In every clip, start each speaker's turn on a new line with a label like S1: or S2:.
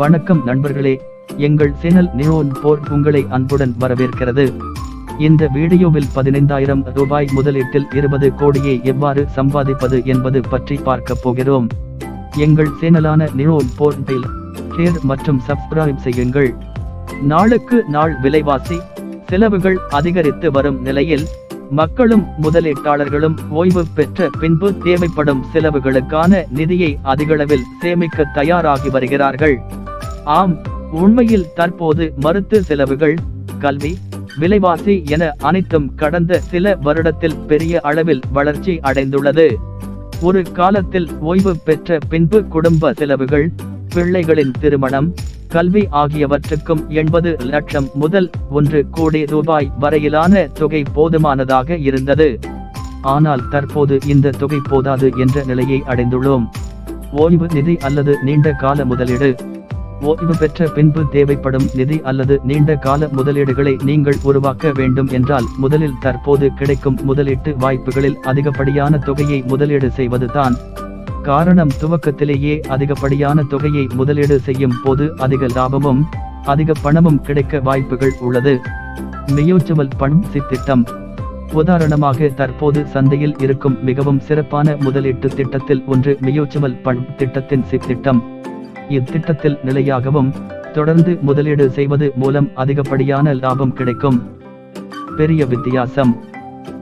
S1: வணக்கம் நண்பர்களே, எங்கள் சேனல் நியோன் போர் உங்களை அன்புடன் வரவேற்கிறது. இந்த வீடியோவில் 15,000 ரூபாய் முதலீட்டில் 20 கோடியை எவ்வாறு சம்பாதிப்பது என்பது பற்றி பார்க்க போகிறோம். எங்கள் சேனலான நியோன் போர்ட்டில் ஷேர் மற்றும் சப்ஸ்கிரைப் செய்யுங்கள். நாளுக்கு நாள் விலைவாசி செலவுகள் அதிகரித்து வரும் நிலையில் மக்களும் முதலீட்டாளர்களும் ஓய்வு பெற்ற பின்பு தேவைப்படும் செலவுகளுக்கான நிதியை அதிகளவில் சேமிக்க தயாராகி வருகிறார்கள். ஆம், உண்மையில் தற்போது மருத்துவ செலவுகள், கல்வி, விலைவாசி என அனைத்தும் கடந்த சில வருடத்தில் பெரிய அளவில் வளர்ச்சி அடைந்துள்ளது. ஒரு காலத்தில் ஓய்வு பெற்ற பின்பு குடும்ப செலவுகள், பிள்ளைகளின் திருமணம், கல்வி ஆகியவற்றுக்கும் 80 லட்சம் முதல் 1 கோடி ரூபாய் வரையிலான தொகை போதுமானதாக இருந்தது. ஆனால் தற்போது இந்த தொகை போதாது என்ற நிலையை அடைந்துள்ளோம். ஓய்வு நிதி அல்லது நீண்ட கால முதலீடு. ஓய்வு பெற்ற பின்பு தேவைப்படும் நிதி அல்லது நீண்ட கால முதலீடுகளை நீங்கள் உருவாக்க வேண்டும் என்றால் முதலில் தற்போது கிடைக்கும் முதலீட்டு வாய்ப்புகளில் அதிகப்படியான தொகையை முதலீடு செய்வதுதான். காரணம், துவக்கத்திலேயே அதிகப்படியான தொகையை முதலீடு செய்யும் போது அதிக லாபமும் அதிக பணமும் கிடைக்க வாய்ப்புகள் உள்ளது. மியூச்சுவல் ஃபண்ட் திட்டம். உதாரணமாக தற்போது சந்தையில் இருக்கும் மிகவும் சிறப்பான முதலீட்டு திட்டத்தில் ஒன்று மியூச்சுவல் ஃபண்ட் திட்டத்தின் திட்டம். இத்திட்டத்தில் நிலையாகவும் தொடர்ந்து முதலீடு செய்வது மூலம் அதிகப்படியான லாபம் கிடைக்கும். பெரிய வித்தியாசம்.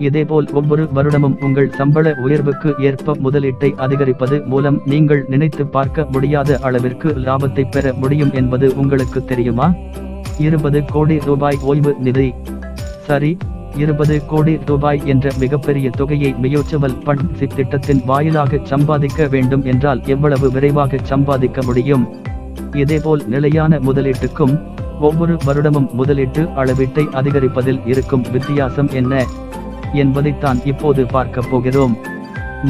S1: இதேபோல் ஒவ்வொரு வருடமும் உங்கள் சம்பள உயர்வுக்கு ஏற்ப முதலீட்டை அதிகரிப்பது மூலம் நீங்கள் நினைத்து பார்க்க முடியாத அளவிற்கு லாபத்தை பெற முடியும் என்பது உங்களுக்கு தெரியுமா? 20 கோடி ரூபாய் ஓய்வு நிதி. சரி, 20 கோடி ரூபாய் என்ற மிகப்பெரிய தொகையை மியூச்சுவல் ஃபண்ட் திட்டத்தின் வாயிலாக சம்பாதிக்க வேண்டும் என்றால் எவ்வளவு விரைவாக சம்பாதிக்க முடியும்? இதேபோல் நிலையான முதலீட்டுக்கும் ஒவ்வொரு வருடமும் முதலீட்டு அளவீட்டை அதிகரிப்பதில் இருக்கும் வித்தியாசம் என்ன என்பதைத்தான் இப்போது பார்க்க போகிறோம்.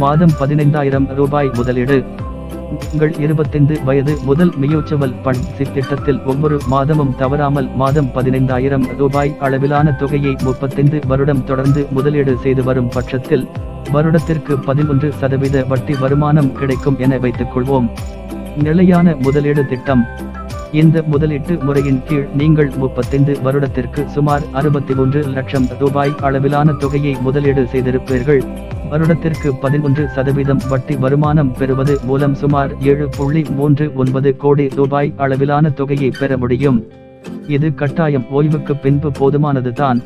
S1: மாதம் 15,000 ரூபாய் முதலீடு. உங்கள் 25 வயது முதல் மியூச்சுவல் ஃபண்ட் திட்டத்தில் ஒவ்வொரு மாதமும் தவறாமல் மாதம் 15,000 ரூபாய் அளவிலான தொகையை 35 வருடம் தொடர்ந்து முதலீடு செய்து வரும் பட்சத்தில் வருடத்திற்கு 11% வட்டி வருமானம் கிடைக்கும் என வைத்துக் கொள்வோம். நிலையான முதலீடு திட்டம். இந்த முதலீட்டு முறையின் கீழ் நீங்கள் 35 வருடத்திற்கு சுமார் 61 லட்சம் ரூபாய் அளவிலான தொகையை முதலீடு செய்திருப்பீர்கள். வருடத்திற்கு 11% வட்டி வருமானம் பெறுவது மூலம் சுமார் 7.39 கோடி ரூபாய் அளவிலான தொகையை பெற முடியும். இது கட்டாயம் ஓய்வுக்கு பின்பு போதுமானது தான்.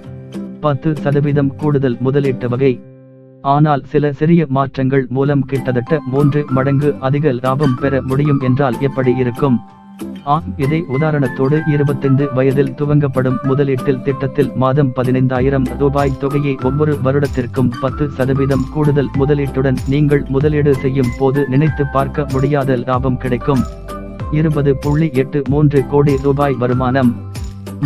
S1: 10% கூடுதல் முதலீட்டு வகை. ஆனால் சில சிறிய மாற்றங்கள் மூலம் கிட்டத்தட்ட 3 மடங்கு அதிக லாபம் பெற முடியும் என்றால் எப்படி இருக்கும்? இதே உதாரணத்தோடு 25 வயதில் துவங்கப்படும் முதலீட்டில் திட்டத்தில் மாதம் 15,000 ரூபாய் தொகையை ஒவ்வொரு வருடத்திற்கும் 10% கூடுதல் முதலீட்டுடன் நீங்கள் முதலீடு செய்யும் போது நினைத்து பார்க்க முடியாத லாபம் கிடைக்கும். 20.83 கோடி ரூபாய் வருமானம்.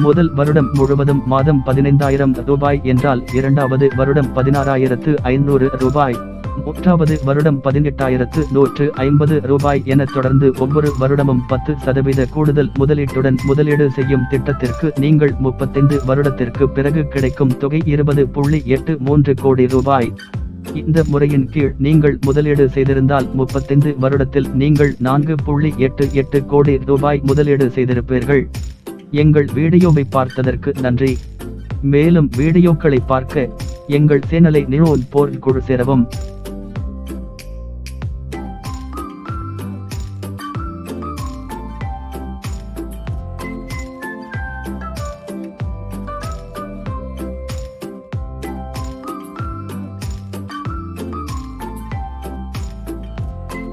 S1: முதல் வருடம் முழுவதும் மாதம் 15,000 ரூபாய் என்றால் இரண்டாவது வருடம் 16,500 ரூபாய், மூன்றாவது வருடம் 18,150 ரூபாய் என தொடர்ந்து ஒவ்வொரு வருடமும் 10% கூடுதல் முதலீட்டுடன் முதலீடு செய்யும் திட்டத்திற்கு நீங்கள் 35 வருடத்திற்கு பிறகு கிடைக்கும் தொகை 20.83 கோடி ரூபாய். இந்த முறையின் கீழ் நீங்கள் முதலீடு செய்திருந்தால் 35 வருடத்தில் நீங்கள் 4.88 கோடி ரூபாய் முதலீடு செய்திருப்பீர்கள். எங்கள் வீடியோவை பார்த்ததற்கு நன்றி. மேலும் வீடியோக்களை பார்க்க எங்கள் சேனலை நியோன் போர் குழு சேரவும்.